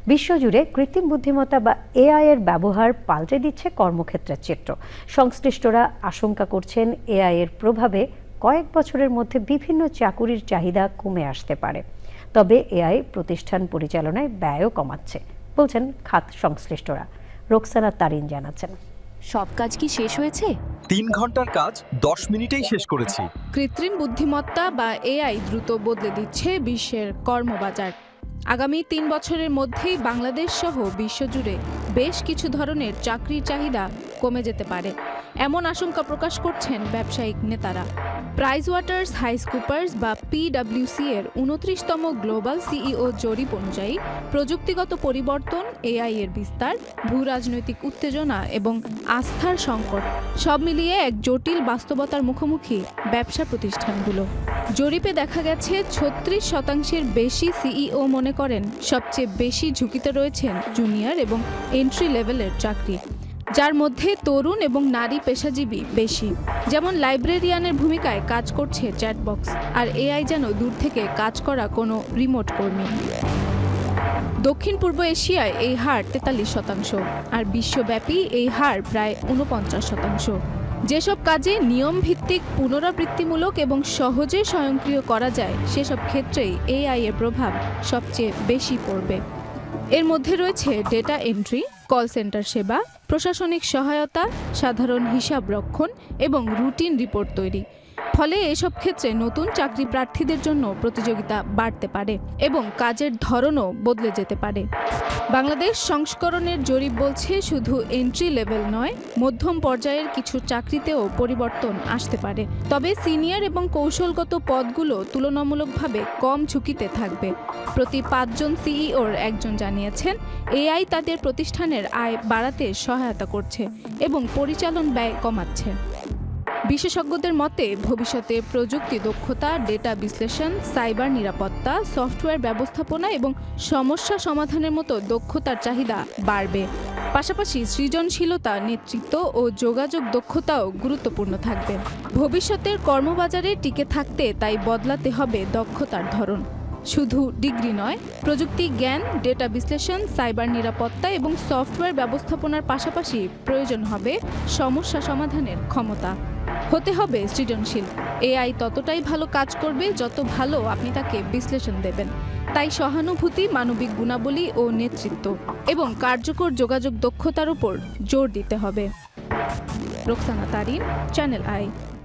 বিশ্বজুড়ে কৃত্রিম বুদ্ধিমত্তা বা এআই এর ব্যবহার পাল্টে দিচ্ছে কর্মক্ষেত্রের চিত্র। সংশ্লিষ্টরা আশঙ্কা করছেন এআই এর প্রভাবে কয়েক বছরের মধ্যে বিভিন্ন চাকুরির চাহিদা কমে আসতে পারে। তবে এআই প্রতিষ্ঠান পরিচালনায় ব্যয়ও কমাচ্ছে বলছেন খাত সংশ্লিষ্টরা। রোকসানা তারিন জানাচ্ছেন। সব কাজ কি শেষ হয়েছে? ৩ ঘন্টার কাজ ১০ মিনিটেই শেষ করেছি। কৃত্রিম বুদ্ধিমত্তা বা এআই দ্রুত বদলে দিচ্ছে বিশ্বের কর্মবাজার। আগামী ৩ বছরের মধ্যেই বাংলাদেশ সহ বিশ্বজুড়ে বেশ কিছু ধরনের চাকরির চাহিদা কমে যেতে পারে, এমন আশঙ্কা প্রকাশ করছেন ব্যবসায়িক নেতারা। প্রাইসওয়াটারহাউসকুপার্স বা পিডব্লিউসি এর ২৯তম গ্লোবাল সিইও জরিপ অনুযায়ী প্রযুক্তিগত পরিবর্তন, এআই এর বিস্তার, ভূরাজনৈতিক উত্তেজনা এবং আস্থার সংকট সব মিলিয়ে এক জটিল বাস্তবতার মুখোমুখি ব্যবসা প্রতিষ্ঠানগুলো। জরিপে দেখা গেছে ৩৬% বেশি সিইও মনে করেন সবচেয়ে বেশি ঝুঁকিতে রয়েছেন জুনিয়র এবং এন্ট্রি লেভেলের চাকরি, যার মধ্যে তরুণ এবং নারী পেশাজীবী বেশি। যেমন লাইব্রেরিয়ানের ভূমিকায় কাজ করছে চ্যাটবক্স, আর এআই যেন দূর থেকে কাজ করা কোনো রিমোট কর্মী। দক্ষিণ পূর্ব এশিয়ায় এই হার ৪৩%, আর বিশ্বব্যাপী এই হার প্রায় ৪৯%। যেসব কাজে নিয়মভিত্তিক, পুনরাবৃত্তিমূলক এবং সহজে স্বয়ংক্রিয় করা যায় সেসব ক্ষেত্রেই এআই এর প্রভাব সবচেয়ে বেশি পড়বে। এর মধ্যে রয়েছে ডেটা এন্ট্রি, কল সেন্টার সেবা, প্রশাসনিক সহায়তা, সাধারণ হিসাব রক্ষণ এবং রুটিন রিপোর্ট তৈরি। ফলে এসব ক্ষেত্রে নতুন চাকরি প্রার্থীদের জন্য প্রতিযোগিতা বাড়তে পারে এবং কাজের ধরনও বদলে যেতে পারে। বাংলাদেশ সংস্করণের জরিপ বলছে শুধু এন্ট্রি লেভেল নয়, মধ্যম পর্যায়ের কিছু চাকরিতেও পরিবর্তন আসতে পারে। তবে সিনিয়র এবং কৌশলগত পদগুলো তুলনামূলকভাবে কম ঝুঁকিতে থাকবে। প্রতি ৫ জন সিইওর একজন জানিয়েছেন এআই তাদের প্রতিষ্ঠানের আয় বাড়াতে সহায়তা করছে এবং পরিচালন ব্যয় কমাচ্ছে। বিশেষজ্ঞদের মতে ভবিষ্যতে প্রযুক্তি দক্ষতা, ডেটা বিশ্লেষণ, সাইবার নিরাপত্তা, সফটওয়্যার ব্যবস্থাপনা এবং সমস্যা সমাধানের মতো দক্ষতার চাহিদা বাড়বে। পাশাপাশি সৃজনশীলতা, নেতৃত্ব ও যোগাযোগ দক্ষতাও গুরুত্বপূর্ণ থাকবে। ভবিষ্যতের কর্মবাজারে টিকে থাকতে তাই বদলাতে হবে দক্ষতার ধরন। শুধু ডিগ্রি নয়, প্রযুক্তি জ্ঞান, ডেটা বিশ্লেষণ, সাইবার নিরাপত্তা এবং সফটওয়্যার ব্যবস্থাপনার পাশাপাশি প্রয়োজন হবে সমস্যা সমাধানের ক্ষমতা। হতে হবে সৃজনশীল। এআই ততটাই ভালো কাজ করবে যত ভালো আপনি তাকে বিশ্লেষণ দেবেন। তাই সহানুভূতি, মানবিক গুণাবলী ও নেতৃত্ব এবং কার্যকর যোগাযোগ দক্ষতার উপর জোর দিতে হবে। Roksana Tarin, channel I.